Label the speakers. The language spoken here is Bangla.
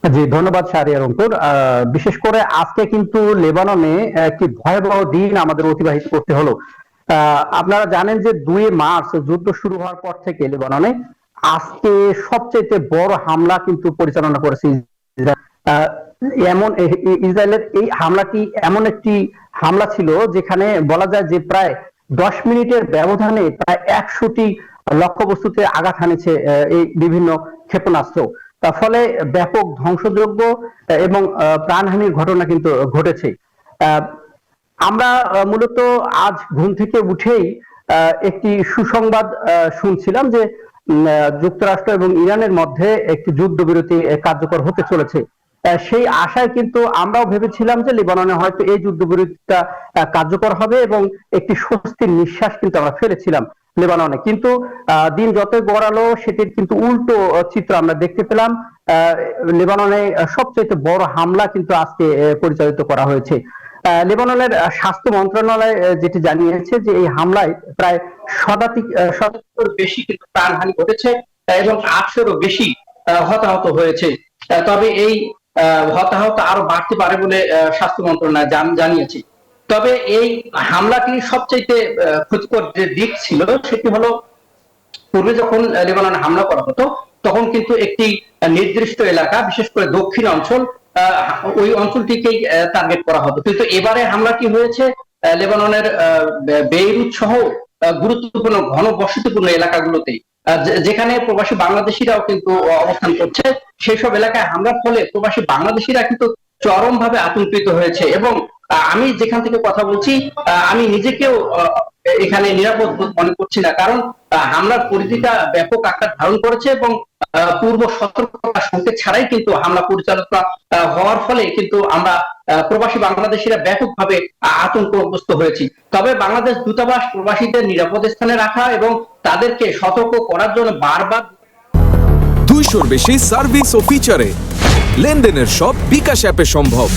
Speaker 1: জি, ধন্যবাদ শাহরিয়ার অঙ্কুর। বিশেষ করে আজকে কিন্তু লেবাননে একটি ভয়াবহ দিন আমাদের অতিবাহিত করতে হলো। আপনারা জানেন যে 2 মার্চ যুদ্ধ শুরু হওয়ার পর থেকে লেবাননে আজকে সবচেয়ে বড় হামলা কিন্তু পরিচালনা করেছে ইসরায়েল। এমন ইসরায়েলের এই হামলাটি এমন একটি হামলা ছিল যেখানে বলা যায় যে প্রায় 10 মিনিটের ব্যবধানে প্রায় 100টি লক্ষ্যবস্তুতে আঘাত হানেছে এই বিভিন্ন ক্ষেপণাস্ত্র। তার ফলে ব্যাপক ধ্বংসযজ্ঞ এবং প্রাণহানির ঘটনা কিন্তু ঘটেছে। আহ, আমরা মূলত আজ ঘুম থেকে উঠেই একটি সুসংবাদ শুনছিলাম যে যুক্তরাষ্ট্র এবং ইরানের মধ্যে একটি যুদ্ধবিরতি কার্যকর হতে চলেছে। সেই আশায় কিন্তু আমরাও ভেবেছিলাম যে লেবাননে হয়তো এই যুদ্ধবিরতিটা কার্যকর হবে এবং একটি স্বস্তির নিঃশ্বাস কিন্তু আমরা ফেলেছিলাম লেবাননে। কিন্তু দিন যতই গড়ালো সেটির কিন্তু উল্টো চিত্র আমরা দেখতে পেলাম। লেবাননে সবচেয়ে বড় হামলা কিন্তু আজকে পরিচালিত করা হয়েছে। লেবাননের স্বাস্থ্য মন্ত্রণালয় যেটি জানিয়েছে যে এই হামলায় প্রায় শতাধিকের বেশি কিন্তু প্রাণহানি ঘটেছে এবং 800-এরও বেশি হতাহত হয়েছে। তবে এই হতাহত আরো বাড়তে পারে বলে স্বাস্থ্য মন্ত্রণালয় জানিয়েছে। তবে এই হামলাটি সবচেয়ে ক্ষতিকর যে দিক ছিল সেটি হলো, পূর্বে যখন লেবাননে হামলা করা হতো তখন কিন্তু একটি নির্দিষ্ট এলাকা, বিশেষ করে দক্ষিণ অঞ্চল, ওই অঞ্চলটিকেই টার্গেট করা হতো। কিন্তু এবারে হামলাটি হয়েছে লেবাননের বেইরুত সহ গুরুত্বপূর্ণ ঘনবসতিপূর্ণ এলাকাগুলোতে, যেখানে প্রবাসী বাংলাদেশিরাও কিন্তু অবস্থান করছে। সেই সব এলাকায় হামলার ফলে প্রবাসী বাংলাদেশিরা কিন্তু চরমভাবে আতঙ্কিত হয়েছে। এবং আমি যেখান থেকে কথা বলছি, আমি নিজেকেও এখানে নিরাপদ বোধ মনে করছি না, কারণ হামলার পরিধিটা ব্যাপক আকার ধারণ করেছে এবং পূর্ব সতর্কতা সংকেত ছাড়াই কিন্তু হামলা পরিচালনা হওয়ার ফলে কিন্তু আমরা প্রবাসী বাংলাদেশিরা ব্যাপকভাবে আতঙ্কগ্রস্ত হয়েছি। তবে বাংলাদেশ দূতাবাস প্রবাসীদের নিরাপদ স্থানে রাখা এবং তাদেরকে সতর্ক করার জন্য বারবার
Speaker 2: 200-র বেশি সার্ভিস ও ফিচারে লেনদেনের সব বিকাশ অ্যাপে সম্ভব।